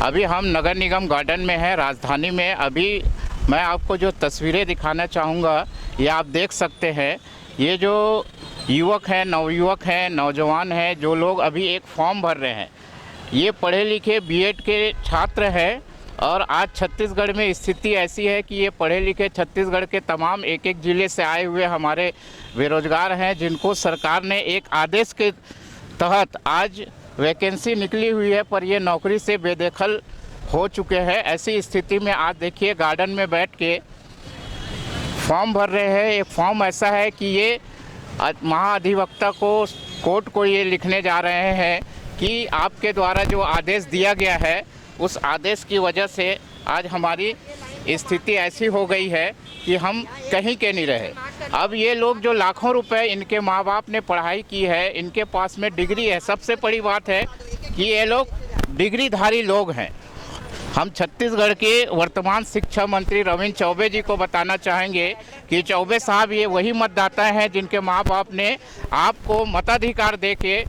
अभी हम नगर निगम गार्डन में हैं, राजधानी में। अभी मैं आपको जो तस्वीरें दिखाना चाहूँगा ये आप देख सकते हैं। ये जो युवक हैं, नवयुवक हैं, नौजवान हैं, जो लोग अभी एक फॉर्म भर रहे हैं, ये पढ़े लिखे बीएड के छात्र हैं। और आज छत्तीसगढ़ में स्थिति ऐसी है कि ये पढ़े लिखे छत्तीसगढ़ के तमाम एक एक ज़िले से आए हुए हमारे बेरोजगार हैं, जिनको सरकार ने एक आदेश के तहत आज वैकेंसी निकली हुई है, पर ये नौकरी से बेदखल हो चुके हैं। ऐसी स्थिति में आज देखिए गार्डन में बैठ के फॉर्म भर रहे हैं। ये फॉर्म ऐसा है कि ये महाधिवक्ता को, कोर्ट को ये लिखने जा रहे हैं कि आपके द्वारा जो आदेश दिया गया है उस आदेश की वजह से आज हमारी स्थिति ऐसी हो गई है कि हम कहीं के नहीं रहे। अब ये लोग जो लाखों रुपए इनके माँ बाप ने पढ़ाई की है, इनके पास में डिग्री है। सबसे बड़ी बात है कि ये लोग डिग्रीधारी लोग हैं। हम छत्तीसगढ़ के वर्तमान शिक्षा मंत्री रविंद्र चौबे जी को बताना चाहेंगे कि चौबे साहब ये वही मतदाता हैं जिनके माँ बाप ने आपको मताधिकार दे के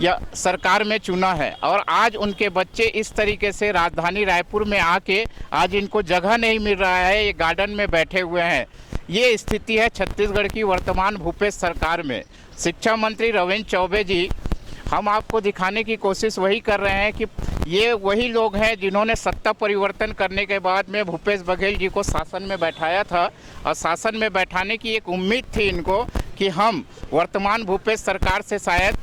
या सरकार में चुना है, और आज उनके बच्चे इस तरीके से राजधानी रायपुर में आके आज इनको जगह नहीं मिल रहा है, ये गार्डन में बैठे हुए हैं। ये स्थिति है छत्तीसगढ़ की वर्तमान भूपेश सरकार में। शिक्षा मंत्री रविंद्र चौबे जी, हम आपको दिखाने की कोशिश वही कर रहे हैं कि ये वही लोग हैं जिन्होंने सत्ता परिवर्तन करने के बाद में भूपेश बघेल जी को शासन में बैठाया था, और शासन में बैठाने की एक उम्मीद थी इनको कि हम वर्तमान भूपेश सरकार से शायद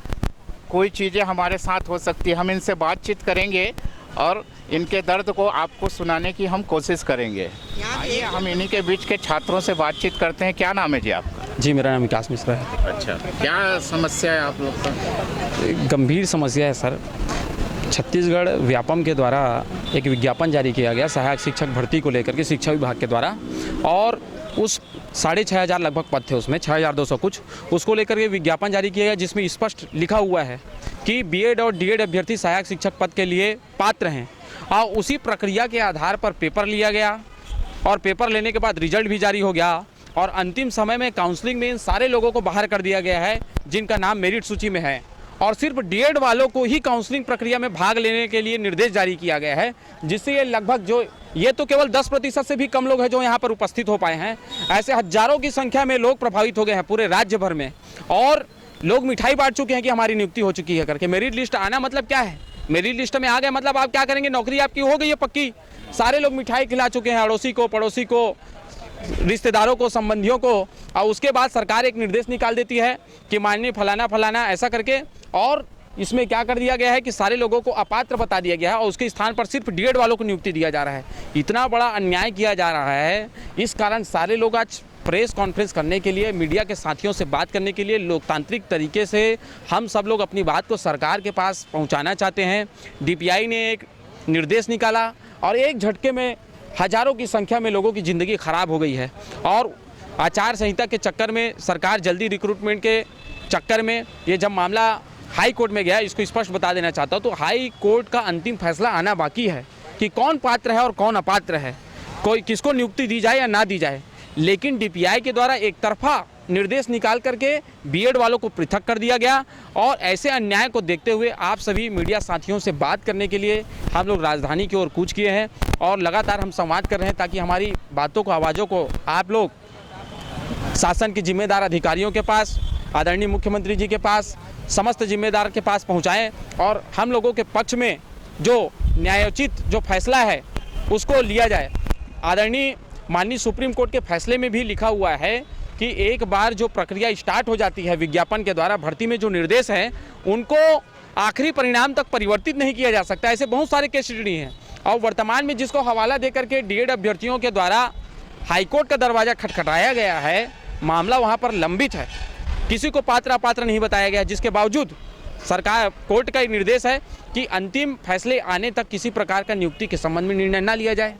कोई चीज़ें हमारे साथ हो सकती है। हम इनसे बातचीत करेंगे और इनके दर्द को आपको सुनाने की हम कोशिश करेंगे। आइए हम इन्हीं के बीच के छात्रों से बातचीत करते हैं। क्या नाम है जी आपका? जी, मेरा नाम विकास मिश्रा है। अच्छा, क्या समस्या है आप लोग का? गंभीर समस्या है सर। छत्तीसगढ़ व्यापम के द्वारा एक विज्ञापन जारी किया गया सहायक शिक्षक भर्ती को लेकर के शिक्षा विभाग के द्वारा, और उस 6,500 लगभग पद थे, उसमें 6,200 कुछ, उसको लेकर के विज्ञापन जारी किया गया जिसमें स्पष्ट लिखा हुआ है कि बीएड और डीएड अभ्यर्थी सहायक शिक्षक पद के लिए पात्र हैं। और उसी प्रक्रिया के आधार पर पेपर लिया गया, और पेपर लेने के बाद रिजल्ट भी जारी हो गया, और अंतिम समय में काउंसलिंग में इन सारे लोगों को बाहर कर दिया गया है जिनका नाम मेरिट सूची में है, और सिर्फ डीएड वालों को ही काउंसलिंग प्रक्रिया में भाग लेने के लिए निर्देश जारी किया गया है, जिससे ये लगभग ये तो केवल 10% से भी कम लोग हैं जो यहाँ पर उपस्थित हो पाए हैं। ऐसे हजारों की संख्या में लोग प्रभावित हो गए हैं पूरे राज्य भर में, और लोग मिठाई बांट चुके हैं कि हमारी नियुक्ति हो चुकी है करके। मेरिट लिस्ट आना मतलब क्या है? मेरिट लिस्ट में आ गए मतलब आप क्या करेंगे? नौकरी आपकी हो गई है पक्की। सारे लोग मिठाई खिला चुके हैं, अड़ोसी को, पड़ोसी को, रिश्तेदारों को, संबंधियों को, और उसके बाद सरकार एक निर्देश निकाल देती है कि माननीय फलाना फलाना ऐसा करके, और इसमें क्या कर दिया गया है कि सारे लोगों को अपात्र बता दिया गया है, और उसके स्थान पर सिर्फ डीएड वालों को नियुक्ति दिया जा रहा है। इतना बड़ा अन्याय किया जा रहा है, इस कारण सारे लोग आज प्रेस कॉन्फ्रेंस करने के लिए, मीडिया के साथियों से बात करने के लिए लोकतांत्रिक तरीके से हम सब लोग अपनी बात को सरकार के पास पहुँचाना चाहते हैं। डीपीआई ने एक निर्देश निकाला और एक झटके में हजारों की संख्या में लोगों की ज़िंदगी खराब हो गई है, और आचार संहिता के चक्कर में सरकार जल्दी रिक्रूटमेंट के चक्कर में ये जब मामला हाई कोर्ट में गया, इसको स्पष्ट बता देना चाहता हूँ, तो हाई कोर्ट का अंतिम फैसला आना बाकी है कि कौन पात्र है और कौन अपात्र है, कोई किसको नियुक्ति दी जाए या ना दी जाए। लेकिन डीपीआई के द्वारा एक तरफा निर्देश निकाल करके बीएड वालों को पृथक कर दिया गया, और ऐसे अन्याय को देखते हुए आप सभी मीडिया साथियों से बात करने के लिए हम लोग राजधानी की ओर कूच किए हैं, और लगातार हम संवाद कर रहे हैं ताकि हमारी बातों को, आवाज़ों को आप लोग शासन के जिम्मेदार अधिकारियों के पास, आदरणीय मुख्यमंत्री जी के पास, समस्त जिम्मेदार के पास पहुंचाएं, और हम लोगों के पक्ष में जो न्यायोचित जो फैसला है उसको लिया जाए। आदरणीय माननीय सुप्रीम कोर्ट के फैसले में भी लिखा हुआ है कि एक बार जो प्रक्रिया स्टार्ट हो जाती है विज्ञापन के द्वारा, भर्ती में जो निर्देश हैं उनको आखिरी परिणाम तक परिवर्तित नहीं किया जा सकता। ऐसे बहुत सारे केस स्टडी हैं, और वर्तमान में जिसको हवाला दे करके डीएड अभ्यर्थियों के द्वारा हाईकोर्ट का दरवाज़ा खटखटाया गया है, मामला वहाँ पर लंबित है, किसी को पात्र अपात्र नहीं बताया गया, जिसके बावजूद सरकार, कोर्ट का एक निर्देश है कि अंतिम फैसले आने तक किसी प्रकार का नियुक्ति के संबंध में निर्णय ना लिया जाए।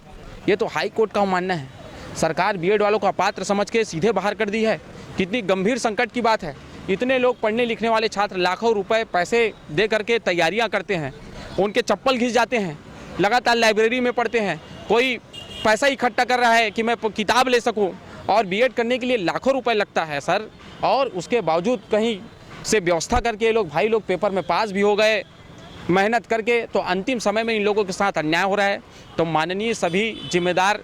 ये तो हाई कोर्ट का मानना है। सरकार बीएड वालों को अपात्र समझ के सीधे बाहर कर दी है। कितनी गंभीर संकट की बात है। इतने लोग पढ़ने लिखने वाले छात्र लाखों रुपए पैसे दे करके तैयारियां करते हैं, उनके चप्पल घिस जाते हैं, लगातार लाइब्रेरी में पढ़ते हैं, कोई पैसा इकट्ठा कर रहा है कि मैं किताब ले सकूं, और बीएड करने के लिए लाखों रुपए लगता है सर, और उसके बावजूद कहीं से व्यवस्था करके ये लोग, भाई लोग पेपर में पास भी हो गए, मेहनत करके, तो अंतिम समय में इन लोगों के साथ अन्याय हो रहा है। तो माननीय सभी जिम्मेदार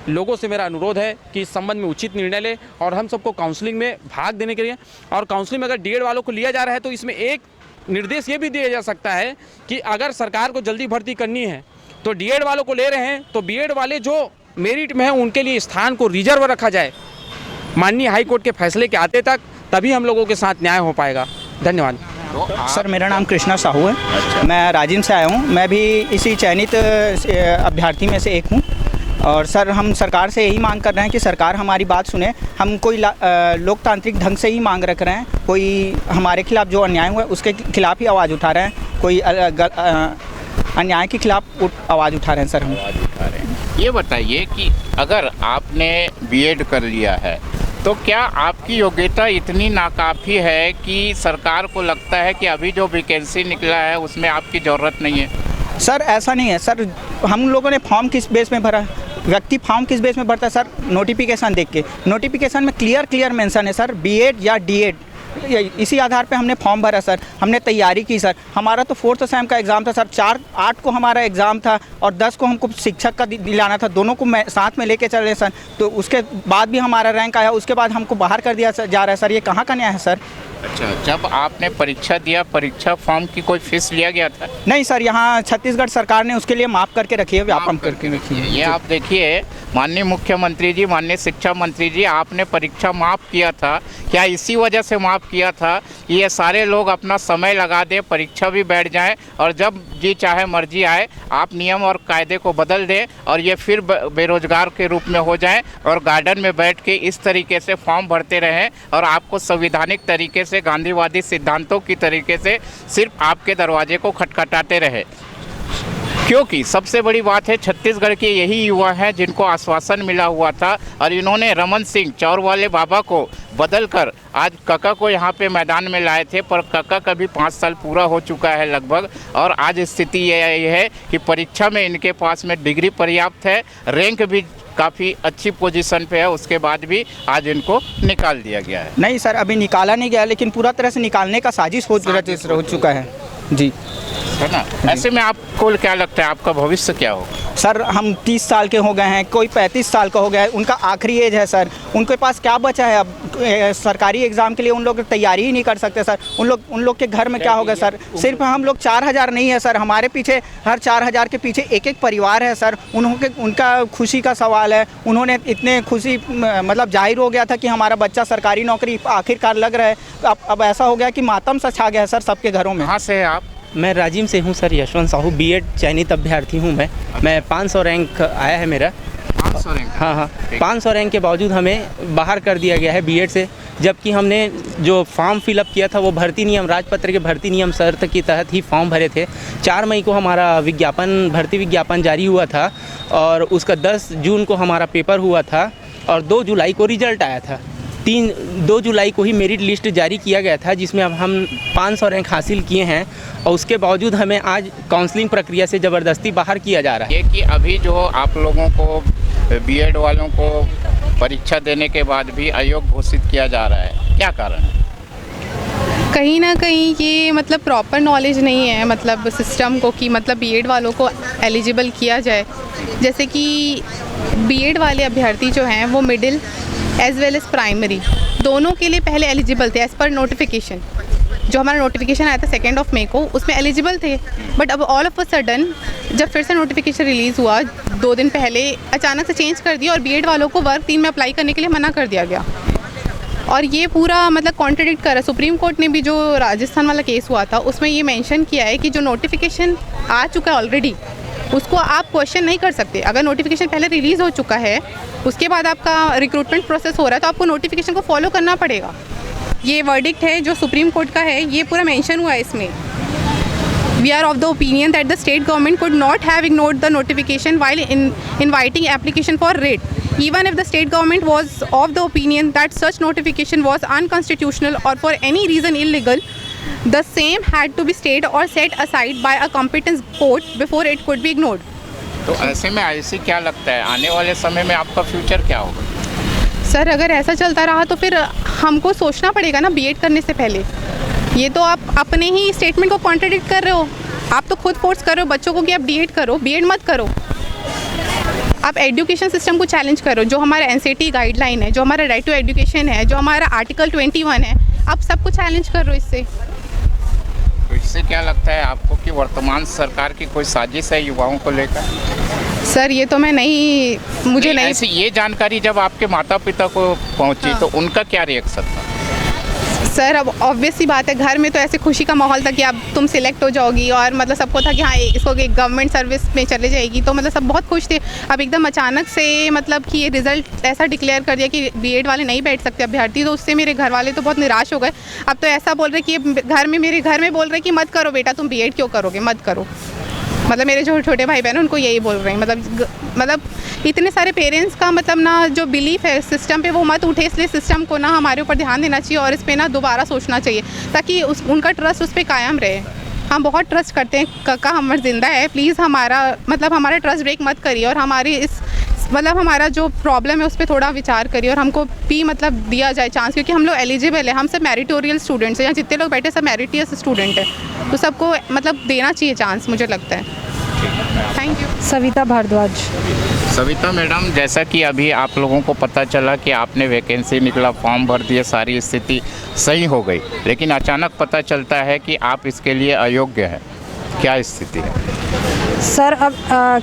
लोगों से मेरा अनुरोध है कि इस संबंध में उचित निर्णय ले और हम सबको काउंसलिंग में भाग देने के लिए, और काउंसलिंग में अगर डीएड वालों को लिया जा रहा है तो इसमें एक निर्देश ये भी दिया जा सकता है कि अगर सरकार को जल्दी भर्ती करनी है तो डीएड वालों को ले रहे हैं तो बीएड वाले जो मेरिट में हैं उनके लिए स्थान को रिजर्व रखा जाए माननीय हाई कोर्ट के फैसले के आते तक, तभी हम लोगों के साथ न्याय हो पाएगा। धन्यवाद। सर मेरा नाम कृष्णा साहू है, मैं राजिम से आया हूँ। मैं भी इसी चयनित अभ्यर्थी में से एक हूँ। और सर हम सरकार से यही मांग कर रहे हैं कि सरकार हमारी बात सुने। हम कोई लोकतांत्रिक ढंग से ही मांग रख रहे हैं, कोई हमारे खिलाफ जो अन्याय हुआ है उसके खिलाफ ही आवाज़ उठा रहे हैं, कोई अन्याय के खिलाफ आवाज़ उठा रहे हैं सर हम। ये बताइए कि अगर आपने बीएड कर लिया है तो क्या आपकी योग्यता इतनी नाकाफ़ी है कि सरकार को लगता है कि अभी जो वैकेंसी निकला है उसमें आपकी ज़रूरत नहीं है? सर ऐसा नहीं है सर, हम लोगों ने फॉर्म किस बेस में भरा, व्यक्ति फॉर्म किस बेस में भरता है सर? नोटिफिकेशन देख के। नोटिफिकेशन में क्लियर मेंशन है सर, बीएड या डीएड, इसी आधार पे हमने फॉर्म भरा सर। हमने तैयारी की सर। हमारा तो 4th सेम का एग्ज़ाम था सर, 4-8 को हमारा एग्ज़ाम था और 10 को हमको शिक्षक का दिलाना था, दोनों को साथ में लेके चले सर। तो उसके बाद भी हमारा रैंक आया, उसके बाद हमको बाहर कर दिया जा रहा है सर। ये कहाँ का न्याय है सर? अच्छा, जब आपने परीक्षा दिया, परीक्षा फॉर्म की कोई फीस लिया गया था? नहीं सर, यहाँ छत्तीसगढ़ सरकार ने उसके लिए माफ़ करके रखी है, व्यापम करके रखी है। ये आप देखिए माननीय मुख्यमंत्री जी, माननीय शिक्षा मंत्री जी, आपने परीक्षा माफ़ किया था। क्या इसी वजह से माफ़ किया था कि ये सारे लोग अपना समय लगा दें, परीक्षा भी बैठ जाएं और जब जी चाहे मर्जी आए आप नियम और कायदे को बदल दें और ये फिर बेरोजगार के रूप में हो जाएं और गार्डन में बैठ के इस तरीके से फॉर्म भरते रहें और आपको संविधानिक तरीके से, गांधीवादी सिद्धांतों की तरीके से सिर्फ आपके दरवाजे को खटखटाते रहे? क्योंकि सबसे बड़ी बात है, छत्तीसगढ़ के यही युवा हैं जिनको आश्वासन मिला हुआ था और इन्होंने रमन सिंह चौर वाले बाबा को बदल कर आज कका को यहाँ पे मैदान में लाए थे, पर कका का भी 5 साल पूरा हो चुका है लगभग। और आज स्थिति ये है कि परीक्षा में इनके पास में डिग्री पर्याप्त है, रैंक भी काफ़ी अच्छी पोजीशन पे है, उसके बाद भी आज इनको निकाल दिया गया है। नहीं सर, अभी निकाला नहीं गया, लेकिन पूरा तरह से निकालने का साजिश हो चुका है जी, है ना? ऐसे में आपको क्या लगता है आपका भविष्य क्या होगा? सर हम 30 साल के हो गए हैं, कोई 35 साल का हो गया है, उनका आखिरी एज है सर। उनके पास क्या बचा है अब? सरकारी एग्ज़ाम के लिए उन लोग तैयारी ही नहीं कर सकते सर। उन लोग के घर में क्या होगा सर? सिर्फ हम लोग 4000 नहीं है सर, हमारे पीछे हर 4000 के पीछे एक परिवार है सर। उनका खुशी का सवाल है। उन्होंने इतने खुशी मतलब जाहिर हो गया था कि हमारा बच्चा सरकारी नौकरी आखिरकार लग रहा है। अब ऐसा हो गया कि मातम सा छा गया है सर सबके घरों में। कहाँ से है आप? मैं राजिम से हूँ सर, यशवंत साहू, बीएड चयनित अभ्यर्थी हूँ मैं 500 रैंक आया है मेरा। 500 रैंक? हाँ, 500 रैंक के बावजूद हमें बाहर कर दिया गया है बीएड से, जबकि हमने जो फॉर्म फिलअप किया था वो भर्ती नियम, राजपत्र के भर्ती नियम शर्त के तहत ही फॉर्म भरे थे। 4 मई को हमारा भर्ती विज्ञापन जारी हुआ था और उसका 10 जून को हमारा पेपर हुआ था और 2 जुलाई को रिजल्ट आया था। 2 जुलाई को ही मेरिट लिस्ट जारी किया गया था, जिसमें अब हम 500 रैंक हासिल किए हैं और उसके बावजूद हमें आज काउंसलिंग प्रक्रिया से ज़बरदस्ती बाहर किया जा रहा है। ये कि अभी जो आप लोगों को, बीएड वालों को परीक्षा देने के बाद भी अयोग्य घोषित किया जा रहा है, क्या कारण है? कहीं ना कहीं ये मतलब प्रॉपर नॉलेज नहीं है मतलब सिस्टम को कि मतलब बीएड वालों को एलिजिबल किया जाए। जैसे कि बीएड वाले अभ्यर्थी जो हैं वो middle age well as primary दोनों के लिए पहले एलिजिबल थे एज़ पर नोटिफिकेशन। जो हमारा नोटिफिकेशन आया था 2 मई को, उसमें एलिजिबल थे। बट अब ऑल ऑफ अ सडन जब फिर से नोटिफिकेशन रिलीज़ हुआ 2 दिन पहले, अचानक से चेंज कर दिया और बीएड वालों को वर्ग 3 में अप्लाई करने के लिए मना कर दिया गया। और ये पूरा मतलब कॉन्ट्रडिक्ट कर रहा है। सुप्रीम कोर्ट ने भी जो राजस्थान वाला केस हुआ था उसमें ये मेंशन किया है कि जो नोटिफिकेशन आ चुका है ऑलरेडी उसको आप क्वेश्चन नहीं कर सकते। अगर नोटिफिकेशन पहले रिलीज़ हो चुका है, उसके बाद आपका रिक्रूटमेंट प्रोसेस हो रहा है, तो आपको नोटिफिकेशन को फॉलो करना पड़ेगा। ये वर्डिक्ट है जो सुप्रीम कोर्ट का है, ये पूरा मेंशन हुआ है इसमें। We are of the opinion that the state government could not have ignored the notification while inviting application for writ. Even if the state government was of the opinion that such notification was unconstitutional or for any reason illegal, the same had to be stayed or set aside by a competent court before it could be ignored. तो ऐसे में ऐसे क्या लगता है आने वाले समय में आपका फ्यूचर क्या होगा? सर अगर ऐसा चलता रहा तो फिर हमको सोचना पड़ेगा ना बीएड करने से पहले। ये तो आप अपने ही स्टेटमेंट को कॉन्ट्रडिक्ट कर रहे हो। आप तो खुद फोर्स कर रहे हो बच्चों को कि आप बीएड करो, बीएड मत करो। आप एजुकेशन सिस्टम को चैलेंज करो, जो हमारा एनसीटी गाइडलाइन है, जो हमारा राइट टू एजुकेशन है, जो हमारा आर्टिकल 21 है, आप सबको चैलेंज करो इससे। तो इससे क्या लगता है आपको कि वर्तमान सरकार की कोई साजिश है युवाओं को लेकर? सर ये तो मैं नहीं, मुझे नहीं ऐसी ये जानकारी जब आपके माता पिता को पहुंची हाँ। तो उनका क्या रिएक्शन था? सर अब ऑब्वियस सी बात है, घर में तो ऐसे खुशी का माहौल था कि अब तुम सिलेक्ट हो जाओगी, और मतलब सबको था कि हाँ इसको एक गवर्नमेंट सर्विस में चले जाएगी, तो मतलब सब बहुत खुश थे। अब एकदम अचानक से मतलब कि ये रिज़ल्ट ऐसा डिक्लेयर कर दिया कि बीएड वाले नहीं बैठ सकते अभ्यर्थी, तो उससे मेरे घर वाले तो बहुत निराश हो गए। अब तो ऐसा बोल रहे कि मेरे घर में बोल रहे कि मत करो बेटा, तुम बीएड क्यों करोगे, मत करो। मतलब मेरे जो छोटे भाई बहन उनको यही बोल रहे हैं। मतलब इतने सारे पेरेंट्स का मतलब ना जो बिलीफ है सिस्टम पे वो मत उठे, इसलिए सिस्टम को ना हमारे ऊपर ध्यान देना चाहिए और इस पे ना दोबारा सोचना चाहिए, ताकि उनका ट्रस्ट उस पर कायम रहे। हम बहुत ट्रस्ट करते हैं, कक्का हमर जिंदा है, प्लीज़ हमारा ट्रस्ट ब्रेक मत करिए, और हमारी हमारा जो प्रॉब्लम है उस पर थोड़ा विचार करिए, और हमको भी मतलब दिया जाए चांस, क्योंकि हम लोग एलिजिबल है, हम सब मेरिटोरियल स्टूडेंट्स हैं, यहाँ जितने लोग बैठे सब मेरिटियस स्टूडेंट हैं, तो सबको मतलब देना चाहिए चांस, मुझे लगता है। Thank you. Savita Bhardwaj. Savita madam, जैसा कि अभी आप लोगों को पता चला कि आपने वैकेंसी निकला, फॉर्म भर दिए, सारी स्थिति सही हो गई, लेकिन अचानक पता चलता है कि आप इसके लिए अयोग्य हैं, क्या स्थिति है? सर अब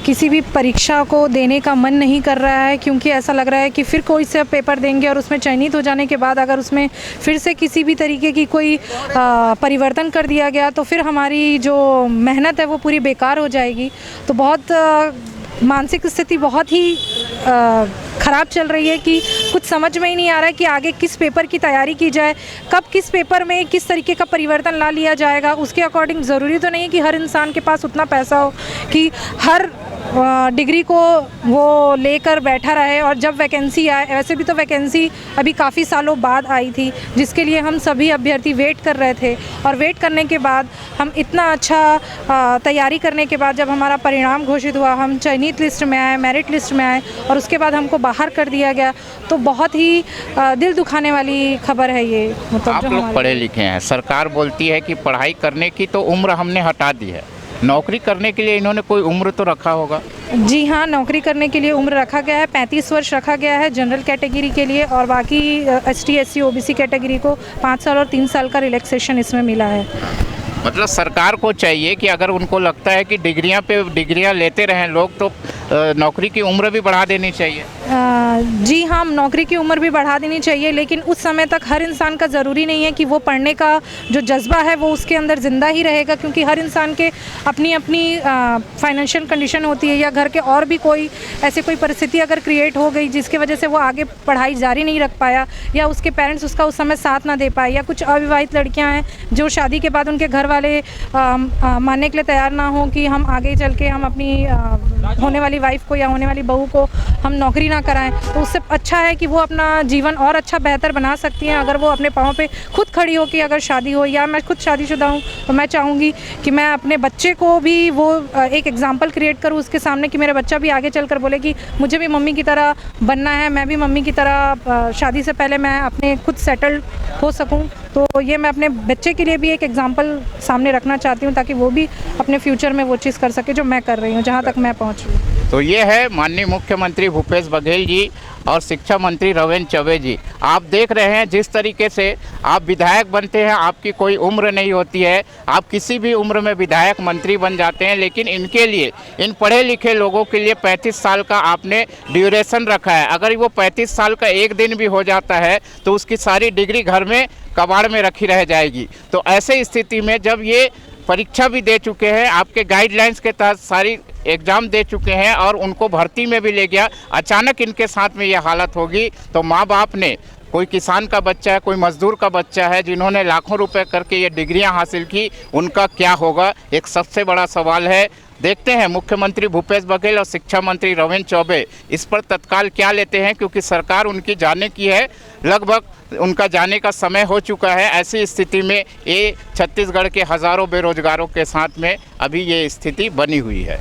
किसी भी परीक्षा को देने का मन नहीं कर रहा है, क्योंकि ऐसा लग रहा है कि फिर कोई से पेपर देंगे और उसमें चयनित हो जाने के बाद अगर उसमें फिर से किसी भी तरीके की कोई परिवर्तन कर दिया गया तो फिर हमारी जो मेहनत है वो पूरी बेकार हो जाएगी। तो बहुत मानसिक स्थिति बहुत ही ख़राब चल रही है कि कुछ समझ में ही नहीं आ रहा है कि आगे किस पेपर की तैयारी की जाए, कब किस पेपर में किस तरीके का परिवर्तन ला लिया जाएगा। उसके अकॉर्डिंग ज़रूरी तो नहीं है कि हर इंसान के पास उतना पैसा हो कि हर डिग्री को वो लेकर बैठा रहे, और जब वैकेंसी आए, वैसे भी तो वैकेंसी अभी काफ़ी सालों बाद आई थी जिसके लिए हम सभी अभ्यर्थी वेट कर रहे थे, और वेट करने के बाद हम इतना अच्छा तैयारी करने के बाद जब हमारा परिणाम घोषित हुआ, हम चयनित लिस्ट में आए, मेरिट लिस्ट में आए, और उसके बाद हमको बाहर कर दिया गया, तो बहुत ही दिल दुखाने वाली खबर है ये। मतलब आप लोग पढ़े लिखे हैं, सरकार बोलती है कि पढ़ाई करने की तो उम्र हमने हटा दी है, नौकरी करने के लिए इन्होंने कोई उम्र तो रखा होगा? जी हाँ, नौकरी करने के लिए उम्र रखा गया है, 35 वर्ष रखा गया है जनरल कैटेगरी के लिए, और बाकी ST SC OBC कैटेगरी को 5 साल और 3 साल का रिलैक्सेशन इसमें मिला है। मतलब सरकार को चाहिए कि अगर उनको लगता है कि डिग्रियां पे डिग्रियां लेते रहें लोग, तो नौकरी की उम्र भी बढ़ा देनी चाहिए। जी हाँ, नौकरी की उम्र भी बढ़ा देनी चाहिए, लेकिन उस समय तक हर इंसान का ज़रूरी नहीं है कि वो पढ़ने का जो जज्बा है वो उसके अंदर ज़िंदा ही रहेगा, क्योंकि हर इंसान के अपनी अपनी फाइनेंशियल कंडीशन होती है, या घर के और भी कोई ऐसी कोई परिस्थिति अगर क्रिएट हो गई जिसकी वजह से वो आगे पढ़ाई जारी नहीं रख पाया, या उसके पेरेंट्स उसका उस समय साथ ना दे पाए, या कुछ अविवाहित लड़कियाँ हैं जो शादी के बाद उनके घर वाले मानने के लिए तैयार ना हो कि हम आगे चल के हम अपनी होने वाली वाइफ को या होने वाली बहू को हम नौकरी ना कराएं, तो उससे अच्छा है कि वो अपना जीवन और अच्छा बेहतर बना सकती हैं अगर वो अपने पाँव पे खुद खड़ी हो। कि अगर शादी हो, या मैं खुद शादीशुदा हूँ, तो मैं चाहूँगी कि मैं अपने बच्चे को भी वो एक एग्जाम्पल क्रिएट करूँ उसके सामने, कि मेरा बच्चा भी आगे चलकर बोले कि मुझे भी मम्मी की तरह बनना है, मैं भी मम्मी की तरह शादी से पहले मैं अपने खुद सेटल्ड हो सकूँ। तो ये मैं अपने बच्चे के लिए भी एक एग्जाम्पल सामने रखना चाहती हूँ, ताकि वो भी अपने फ्यूचर में वो चीज़ कर सके जो मैं कर रही हूँ, जहाँ तक मैं पहुँच रही हूँ। तो ये है माननीय मुख्यमंत्री भूपेश बघेल जी और शिक्षा मंत्री रविंद्र चौबे जी। आप देख रहे हैं जिस तरीके से आप विधायक बनते हैं, आपकी कोई उम्र नहीं होती है, आप किसी भी उम्र में विधायक मंत्री बन जाते हैं, लेकिन इनके लिए, इन पढ़े लिखे लोगों के लिए 35 साल का आपने ड्यूरेशन रखा है। अगर वो 35 साल का एक दिन भी हो जाता है तो उसकी सारी डिग्री घर में कबाड़ में रखी रह जाएगी। तो ऐसे स्थिति में जब ये परीक्षा भी दे चुके हैं, आपके गाइडलाइंस के तहत सारी एग्ज़ाम दे चुके हैं और उनको भर्ती में भी ले गया, अचानक इनके साथ में ये हालत होगी, तो माँ बाप ने, कोई किसान का बच्चा है, कोई मजदूर का बच्चा है जिन्होंने लाखों रुपए करके ये डिग्रियां हासिल की, उनका क्या होगा, एक सबसे बड़ा सवाल है। देखते हैं मुख्यमंत्री भूपेश बघेल और शिक्षा मंत्री रविंद्र चौबे इस पर तत्काल क्या लेते हैं, क्योंकि सरकार उनकी जाने की है, लगभग उनका जाने का समय हो चुका है। ऐसी स्थिति में ये छत्तीसगढ़ के हज़ारों बेरोजगारों के साथ में अभी ये स्थिति बनी हुई है।